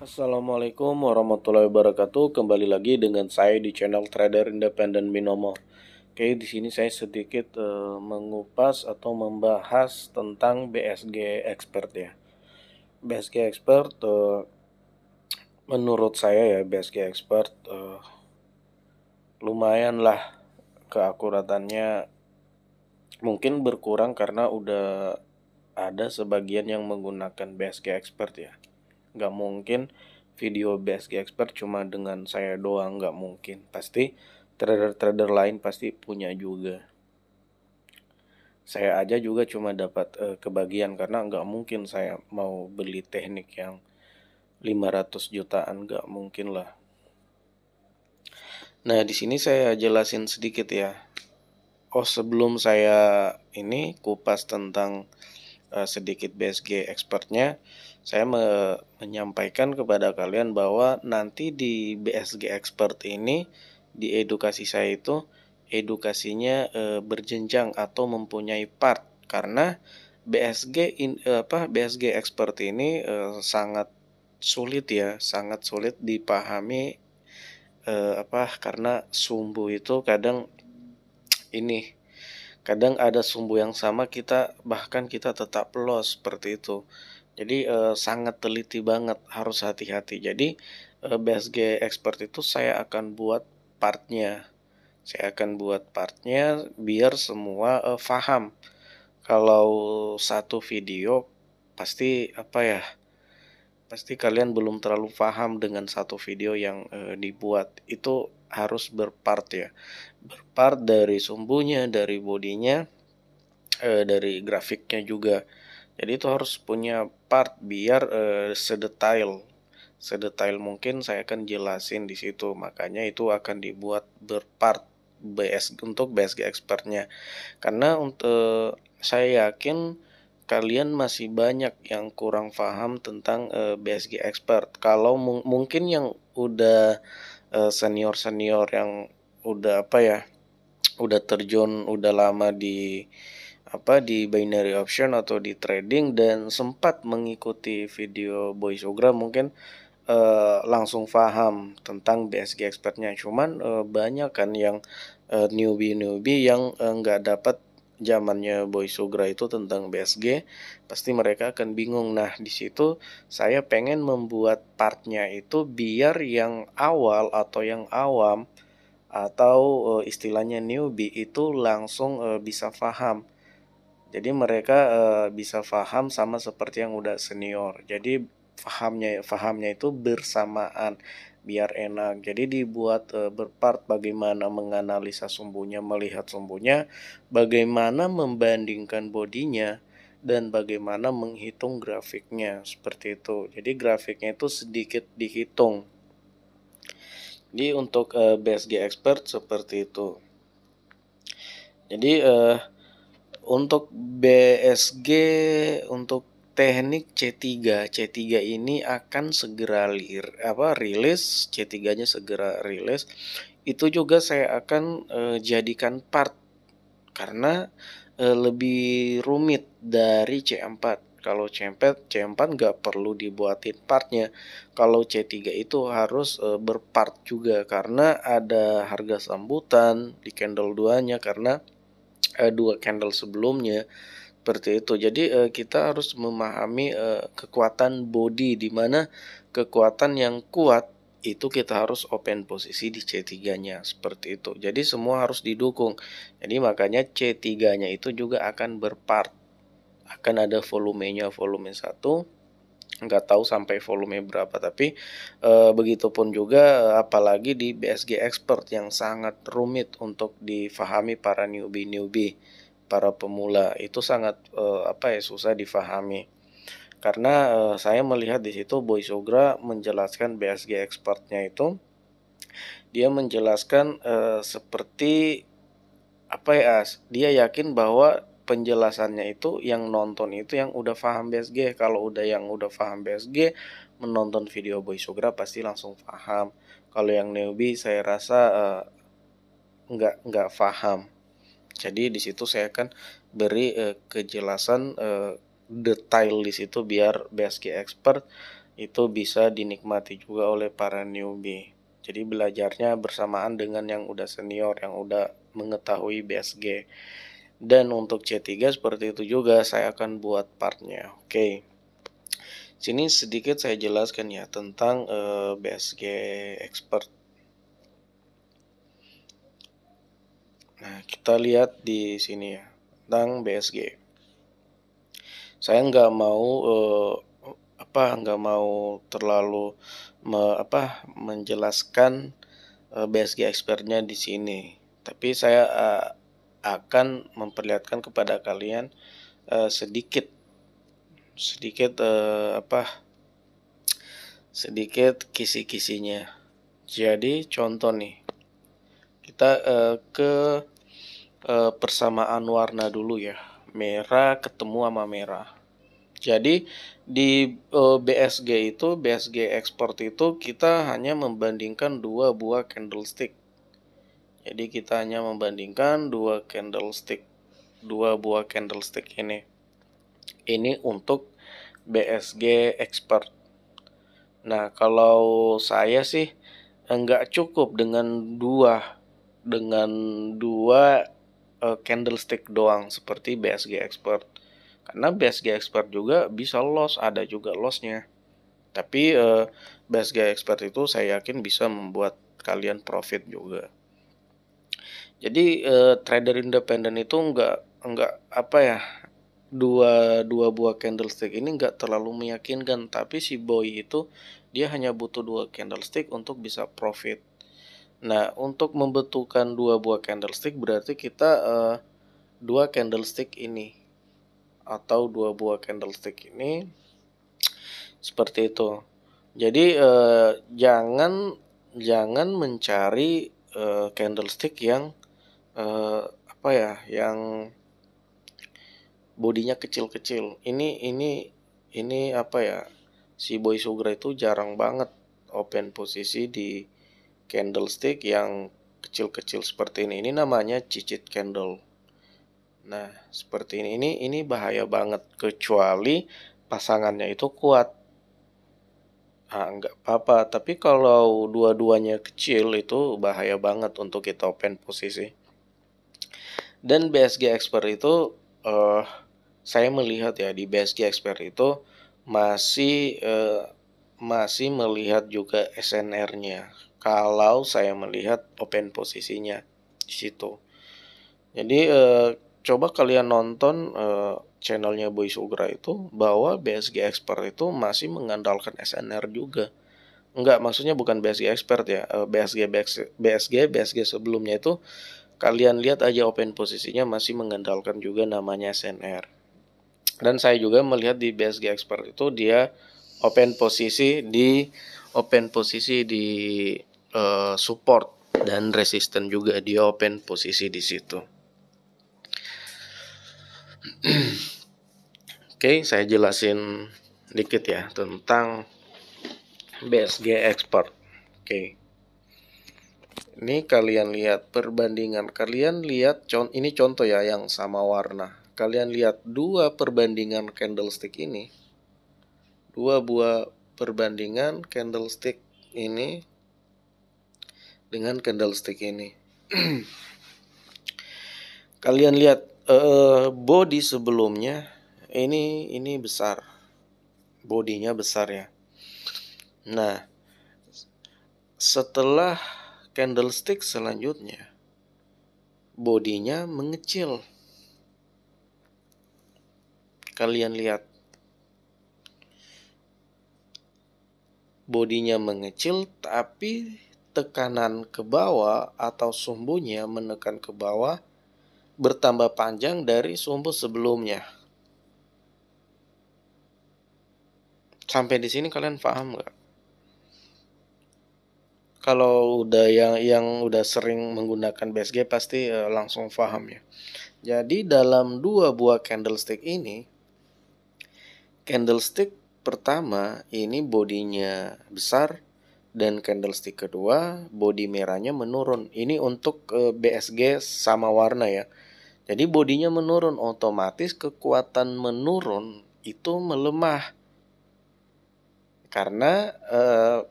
Assalamualaikum warahmatullahi wabarakatuh. Kembali lagi dengan saya di channel Trader Independen Binomo. Oke, di sini saya sedikit mengupas atau membahas tentang BSG Expert ya. BSG Expert, menurut saya ya BSG Expert lumayan lah keakuratannya. Mungkin berkurang karena udah ada sebagian yang menggunakan BSG Expert ya. Nggak mungkin video BSG Expert cuma dengan saya doang, nggak mungkin. Pasti trader-trader lain pasti punya juga. Saya aja juga cuma dapat kebagian karena nggak mungkin saya mau beli teknik yang 500 jutaan, nggak mungkin lah. Nah, di sini saya jelasin sedikit ya. Oh, sebelum saya ini kupas tentang sedikit BSG expertnya, saya menyampaikan kepada kalian bahwa nanti di BSG expert ini, di edukasi saya itu edukasinya berjenjang atau mempunyai part, karena BSG expert ini sangat sulit ya, sangat sulit dipahami karena sumbu itu ini kadang ada sumbu yang sama bahkan kita tetap loss seperti itu. Jadi sangat teliti banget, harus hati-hati. Jadi BSG expert itu saya akan buat partnya. Saya akan buat partnya biar semua paham. Kalau satu video pasti pasti kalian belum terlalu paham dengan satu video yang dibuat. Itu harus berpart ya. Berpart dari sumbunya, dari bodinya, dari grafiknya juga. Jadi itu harus punya part biar sedetail mungkin saya akan jelasin di situ. Makanya itu akan dibuat berpart untuk BSG expertnya. Karena untuk saya yakin kalian masih banyak yang kurang paham tentang BSG expert. Kalau mungkin yang udah senior-senior yang udah udah terjun udah lama di binary option atau di trading dan sempat mengikuti video Boy Sugra, mungkin langsung paham tentang BSG expertnya. Cuman banyak kan yang newbie yang nggak dapat zamannya Boy Sugra itu tentang BSG, pasti mereka akan bingung. Nah, di situ saya pengen membuat partnya itu biar yang awal atau yang awam atau istilahnya newbie itu langsung bisa paham. Jadi mereka bisa paham sama seperti yang udah senior. Jadi fahamnya itu bersamaan biar enak. Jadi dibuat berpart, bagaimana menganalisa sumbunya, melihat sumbunya, bagaimana membandingkan bodinya, dan bagaimana menghitung grafiknya seperti itu. Jadi grafiknya itu sedikit dihitung. Jadi untuk BSG expert seperti itu. Jadi untuk BSG, untuk teknik C3 ini akan segera rilis, C3-nya segera rilis. Itu juga saya akan jadikan part karena lebih rumit dari C4. Kalau C4 nggak perlu dibuatin partnya. Kalau C3 itu harus berpart juga karena ada harga sambutan di candle 2-nya karena dua candle sebelumnya seperti itu. Jadi kita harus memahami kekuatan body, di mana kekuatan yang kuat itu kita harus open posisi di C3-nya seperti itu. Jadi semua harus didukung. Jadi makanya C3-nya itu juga akan berpart. Akan ada volumenya, volume 1, nggak tahu sampai volume berapa, tapi begitupun juga apalagi di BSG expert yang sangat rumit untuk difahami para newbie, para pemula, itu sangat susah difahami. Karena saya melihat di situ Boy Sugra menjelaskan BSG expertnya itu, dia menjelaskan seperti dia yakin bahwa penjelasannya itu yang nonton itu yang udah paham BSG. Kalau yang udah paham BSG menonton video Boy Sugra pasti langsung paham. Kalau yang newbie saya rasa nggak paham. Jadi di situ saya akan beri kejelasan detail di situ biar BSG expert itu bisa dinikmati juga oleh para newbie. Jadi belajarnya bersamaan dengan yang udah senior, yang udah mengetahui BSG. Dan untuk C3 seperti itu juga saya akan buat partnya. Oke. Sini sedikit saya jelaskan ya tentang BSG Expert. Nah, kita lihat di sini ya tentang BSG. Saya nggak mau terlalu menjelaskan BSG expertnya di sini. Tapi saya akan memperlihatkan kepada kalian sedikit kisi-kisinya. Jadi contoh nih, kita ke persamaan warna dulu ya. Merah ketemu sama merah. Jadi di BSG export itu kita hanya membandingkan dua buah candlestick. Jadi kita hanya membandingkan dua buah candlestick ini. Ini untuk BSG expert. Nah, kalau saya sih enggak cukup dengan dua candlestick doang seperti BSG expert. Karena BSG expert juga bisa loss, ada juga lossnya. Tapi BSG expert itu saya yakin bisa membuat kalian profit juga. Jadi trader independen itu enggak dua buah candlestick ini enggak terlalu meyakinkan, tapi si boy itu dia hanya butuh dua candlestick untuk bisa profit. Nah, untuk membetulkan dua buah candlestick berarti kita dua candlestick ini atau dua buah candlestick ini seperti itu. Jadi jangan mencari candlestick yang yang bodinya kecil-kecil. Ini si Boy Sugra itu jarang banget open posisi di candlestick yang kecil-kecil seperti ini. Ini namanya cicit candle. Nah, seperti ini bahaya banget kecuali pasangannya itu kuat. Enggak apa-apa, tapi kalau dua-duanya kecil itu bahaya banget untuk kita open posisi. Dan BSG Expert itu saya melihat ya di BSG Expert itu masih melihat juga SNR-nya. Kalau saya melihat open posisinya di situ. Jadi coba kalian nonton channelnya Boy Sugra itu bahwa BSG Expert itu masih mengandalkan SNR juga. Enggak, maksudnya bukan BSG Expert ya. BSG sebelumnya itu kalian lihat aja open posisinya masih mengandalkan juga namanya SNR. Dan saya juga melihat di BSG Expert itu dia open posisi di support dan resisten juga, dia open posisi di situ. Oke, saya jelasin dikit ya tentang BSG Expert. Oke. Ini kalian lihat perbandingan. Kalian lihat ini contoh ya yang sama warna. Kalian lihat dua perbandingan candlestick ini. Dua buah perbandingan candlestick ini dengan candlestick ini. Kalian lihat body sebelumnya ini besar. Bodinya besar ya. Nah, setelah candlestick selanjutnya bodinya mengecil. Kalian lihat bodinya mengecil tapi tekanan ke bawah atau sumbunya menekan ke bawah bertambah panjang dari sumbu sebelumnya. Sampai di sini kalian paham nggak? Kalau udah yang udah sering menggunakan BSG pasti langsung paham ya. Jadi dalam dua buah candlestick ini, candlestick pertama ini bodinya besar dan candlestick kedua bodi merahnya menurun. Ini untuk BSG sama warna ya. Jadi bodinya menurun, otomatis kekuatan menurun itu melemah. Karena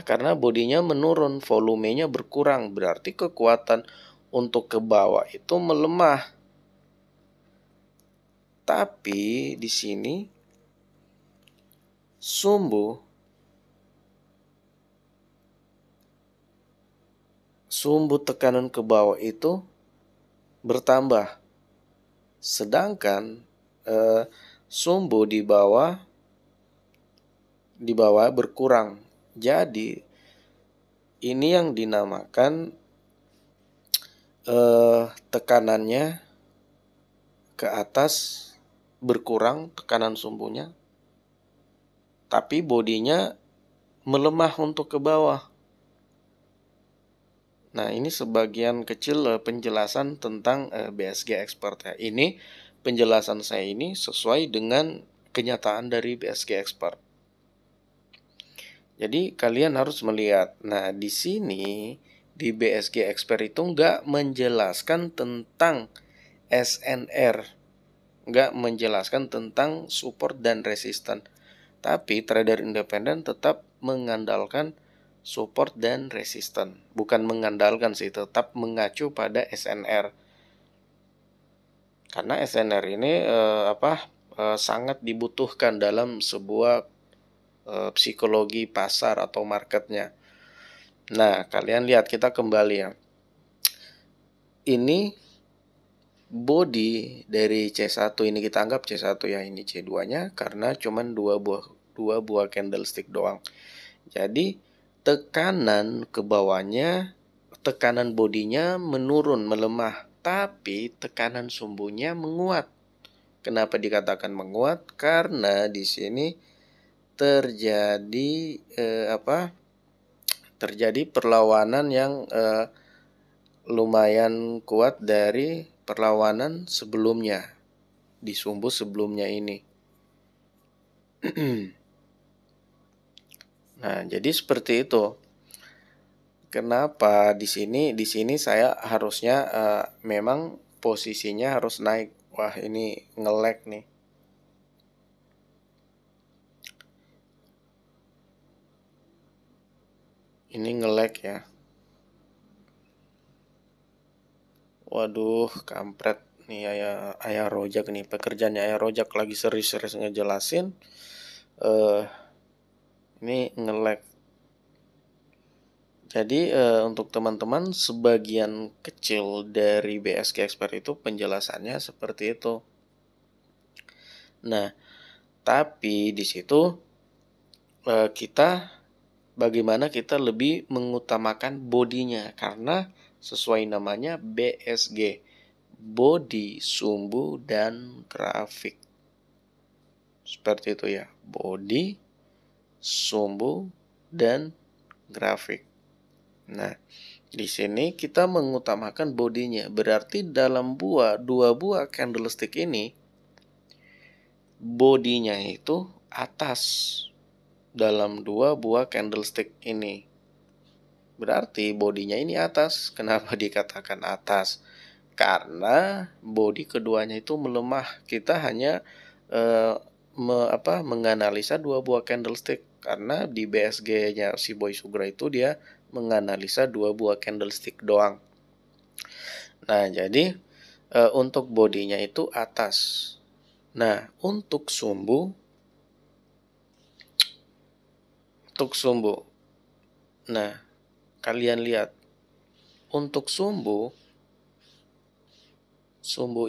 karena bodinya menurun, volumenya berkurang, berarti kekuatan untuk ke bawah itu melemah. Tapi di sini sumbu tekanan ke bawah itu bertambah, sedangkan sumbu di bawah berkurang. Jadi ini yang dinamakan tekanannya ke atas berkurang, tekanan sumbunya, tapi bodinya melemah untuk ke bawah. Nah, ini sebagian kecil penjelasan tentang BSG Expert ya. Ini penjelasan saya ini sesuai dengan kenyataan dari BSG Expert. Jadi kalian harus melihat. Nah, di sini di BSG Expert itu nggak menjelaskan tentang SNR, nggak menjelaskan tentang support dan resisten. Tapi trader independen tetap mengandalkan support dan resisten. Bukan mengandalkan sih, tetap mengacu pada SNR. Karena SNR ini sangat dibutuhkan dalam sebuah psikologi pasar atau marketnya. Nah, kalian lihat, kita kembali ya. Ini body dari C1 ini kita anggap C1 ya, ini C2-nya karena cuman dua buah candlestick doang. Jadi tekanan ke bawahnya, tekanan bodinya menurun, melemah, tapi tekanan sumbunya menguat. Kenapa dikatakan menguat? Karena di sini terjadi terjadi perlawanan yang lumayan kuat dari perlawanan sebelumnya di sumbu sebelumnya ini. Nah, jadi seperti itu. Kenapa di sini saya harusnya memang posisinya harus naik. Wah, ini nge-lag nih. Ini nge-lag ya. Waduh, kampret nih ayah rojak nih. Pekerjaannya ayah rojak lagi serius-serius ngejelasin. Ini nge-lag. Jadi untuk teman-teman, sebagian kecil dari BSG Expert itu penjelasannya seperti itu. Nah, tapi di situ bagaimana kita lebih mengutamakan bodinya, karena sesuai namanya BSG, body, sumbu, dan grafik. Seperti itu ya, body, sumbu, dan grafik. Nah, di sini kita mengutamakan bodinya. Berarti dalam dua buah candlestick ini, bodinya itu atas dalam dua buah candlestick ini. Berarti bodinya ini atas. Kenapa dikatakan atas? Karena bodi keduanya itu melemah. Kita hanya menganalisa dua buah candlestick. Karena di BSG-nya si Boy Sugra itu dia menganalisa dua buah candlestick doang. Nah, jadi untuk bodinya itu atas. Nah, untuk sumbu. Nah, kalian lihat. Untuk sumbu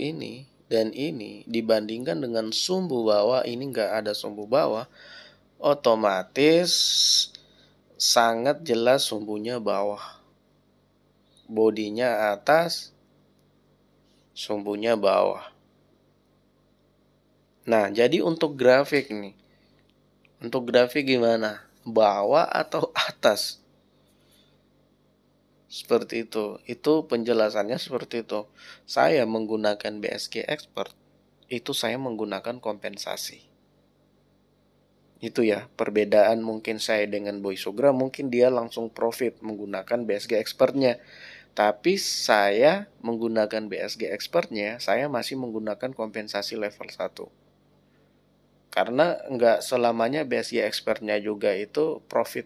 ini dan ini dibandingkan dengan sumbu bawah, ini nggak ada sumbu bawah, otomatis sangat jelas sumbunya bawah. Bodinya atas, sumbunya bawah. Nah, jadi untuk grafik nih. Untuk grafik gimana? Bawah atau atas? Seperti itu. Itu penjelasannya seperti itu. Saya menggunakan BSG Expert, itu saya menggunakan kompensasi. Itu ya, perbedaan mungkin saya dengan Boy Sugra, mungkin dia langsung profit menggunakan BSG Expertnya. Tapi saya menggunakan BSG Expertnya, saya masih menggunakan kompensasi level 1. Karena nggak selamanya BSG expertnya juga itu profit,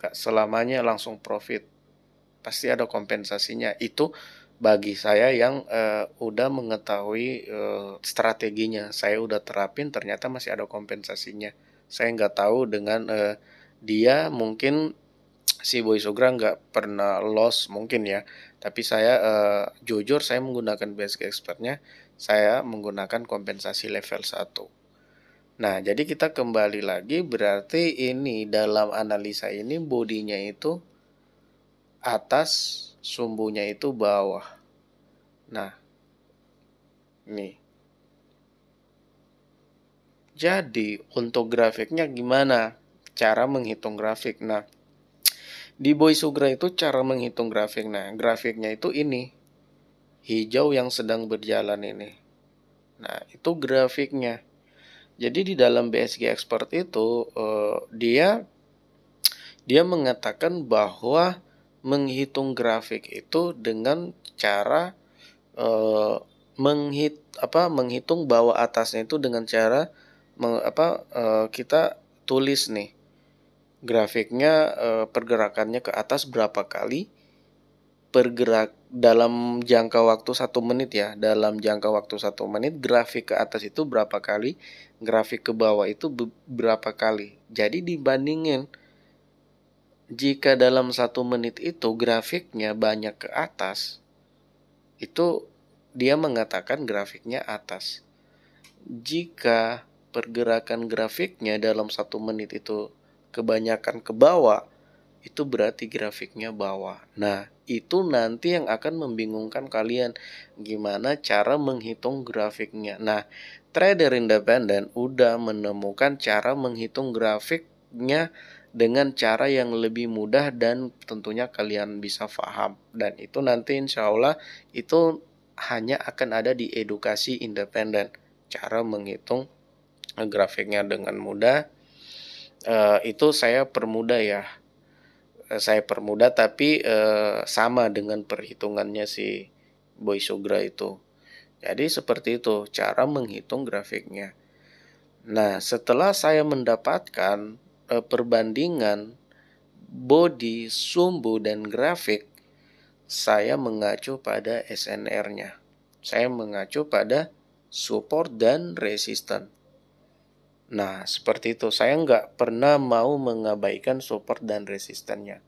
nggak selamanya langsung profit, pasti ada kompensasinya. Itu bagi saya yang udah mengetahui strateginya, saya udah terapin, ternyata masih ada kompensasinya. Saya nggak tahu dengan dia mungkin si Boy Sugra nggak pernah loss mungkin ya, tapi saya jujur saya menggunakan BSG expertnya, saya menggunakan kompensasi level 1. Nah, jadi kita kembali lagi, berarti ini dalam analisa ini bodinya itu atas, sumbunya itu bawah. Nah, nih. Jadi, untuk grafiknya gimana? Cara menghitung grafik. Nah, di Boy Sugra itu cara menghitung grafik. Nah, grafiknya itu ini. Hijau yang sedang berjalan ini. Nah, itu grafiknya. Jadi di dalam BSG Expert itu dia mengatakan bahwa menghitung grafik itu dengan cara menghitung bawah atasnya itu dengan cara kita tulis nih grafiknya, pergerakannya ke atas berapa kali, pergerak dalam jangka waktu 1 menit ya, dalam jangka waktu 1 menit grafik ke atas itu berapa kali, grafik ke bawah itu berapa kali. Jadi dibandingin, jika dalam 1 menit itu grafiknya banyak ke atas, itu dia mengatakan grafiknya atas. Jika pergerakan grafiknya dalam 1 menit itu kebanyakan ke bawah, itu berarti grafiknya bawah. Nah, itu nanti yang akan membingungkan kalian, gimana cara menghitung grafiknya. Nah, trader independen udah menemukan cara menghitung grafiknya dengan cara yang lebih mudah dan tentunya kalian bisa paham. Dan itu nanti insya Allah itu hanya akan ada di edukasi independen. Cara menghitung grafiknya dengan mudah. Itu saya permudah ya. Saya permudah tapi sama dengan perhitungannya si Boy Sugra itu. Jadi seperti itu cara menghitung grafiknya. Nah, setelah saya mendapatkan perbandingan body, sumbu, dan grafik, saya mengacu pada SNR-nya. Saya mengacu pada support dan resisten. Nah, seperti itu. Saya nggak pernah mau mengabaikan support dan resistennya.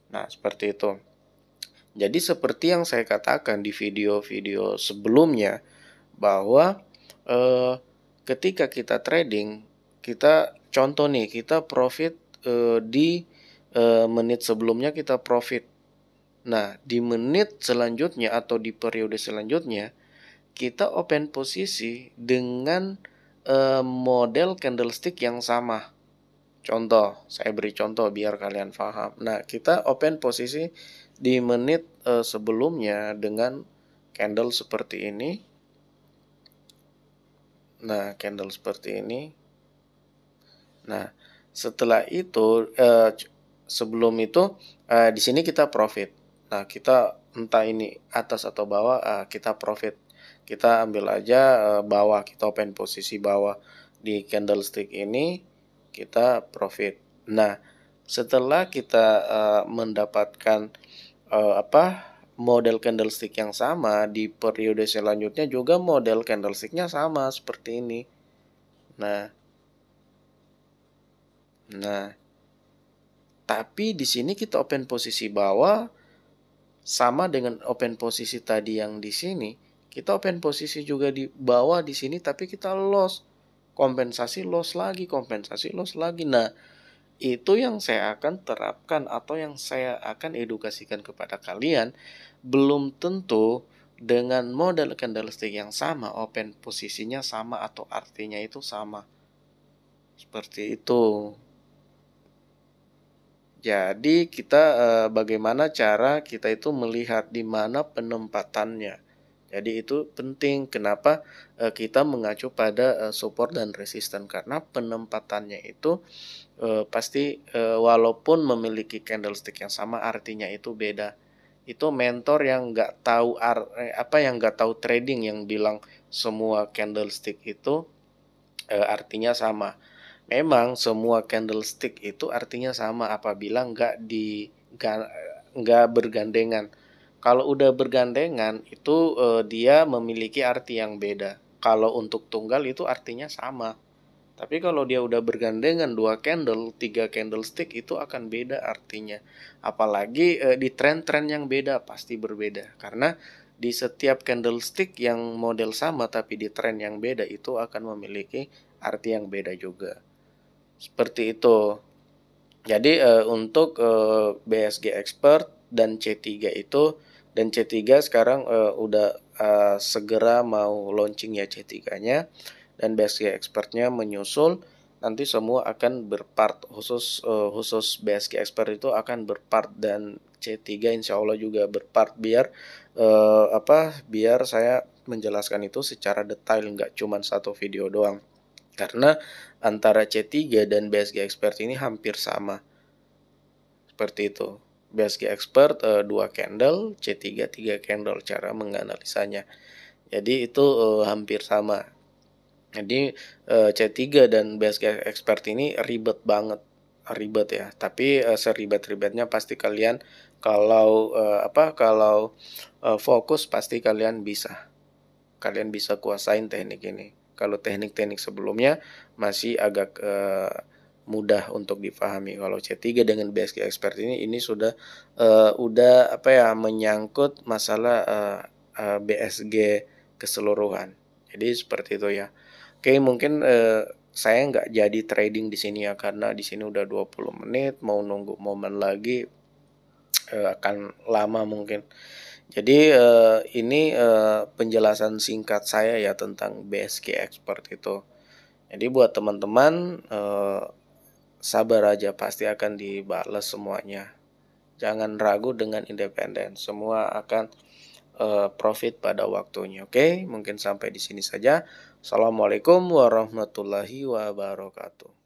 Nah, seperti itu. Jadi seperti yang saya katakan di video-video sebelumnya, bahwa ketika kita trading, kita contoh nih, kita profit di menit sebelumnya kita profit. Nah, di menit selanjutnya atau di periode selanjutnya, kita open posisi dengan model candlestick yang sama. Contoh, saya beri contoh biar kalian paham. Nah, kita open posisi di menit sebelumnya dengan candle seperti ini. Nah, candle seperti ini. Nah, setelah itu sebelum itu di sini kita profit. Nah, kita entah ini atas atau bawah, kita profit. Kita ambil aja bawah, kita open posisi bawah di candlestick ini, kita profit. Nah, setelah kita mendapatkan model candlestick yang sama di periode selanjutnya juga model candlesticknya sama seperti ini. Nah, tapi di sini kita open posisi bawah sama dengan open posisi tadi yang di sini. Kita open posisi juga di bawah di sini, tapi kita loss. Kompensasi loss lagi, kompensasi loss lagi. Nah, itu yang saya akan terapkan atau yang saya akan edukasikan kepada kalian. Belum tentu dengan model candlestick yang sama, open posisinya sama atau artinya itu sama. Seperti itu. Jadi kita bagaimana cara kita itu melihat di mana penempatannya. Jadi itu penting. Kenapa kita mengacu pada support dan resisten, karena penempatannya itu pasti walaupun memiliki candlestick yang sama artinya itu beda. Itu mentor yang nggak tahu yang nggak tahu trading yang bilang semua candlestick itu artinya sama. Memang semua candlestick itu artinya sama apabila nggak bergandengan. Kalau udah bergandengan itu dia memiliki arti yang beda. Kalau untuk tunggal itu artinya sama. Tapi kalau dia udah bergandengan 3 candlestick itu akan beda artinya. Apalagi di tren-tren yang beda pasti berbeda. Karena di setiap candlestick yang model sama tapi di tren yang beda itu akan memiliki arti yang beda juga. Seperti itu. Jadi untuk BSG Expert dan C3 itu, dan C3 sekarang udah segera mau launching ya C3-nya, dan BSG Expert-nya menyusul. Nanti semua akan berpart, khusus BSG Expert itu akan berpart, dan C3 insya Allah juga berpart, biar saya menjelaskan itu secara detail, nggak cuma satu video doang. Karena antara C3 dan BSG Expert ini hampir sama. Seperti itu. BSG Expert 2 candle, C3 3 candle cara menganalisanya. Jadi itu hampir sama. Jadi C3 dan BSG Expert ini ribet banget. Ribet ya. Tapi seribet-ribetnya pasti kalian kalau fokus pasti kalian bisa. Kalian bisa kuasain teknik ini. Kalau teknik-teknik sebelumnya masih agak mudah untuk dipahami. Kalau C3 dengan BSG Expert ini sudah udah menyangkut masalah BSG keseluruhan. Jadi seperti itu ya. Oke, mungkin saya nggak jadi trading di sini ya, karena di sini udah 20 menit, mau nunggu momen lagi akan lama mungkin. Jadi ini penjelasan singkat saya ya tentang BSG Expert itu. Jadi buat teman-teman sabar aja, pasti akan dibalas semuanya. Jangan ragu dengan independen. Semua akan profit pada waktunya. Oke, mungkin sampai di sini saja. Assalamualaikum warahmatullahi wabarakatuh.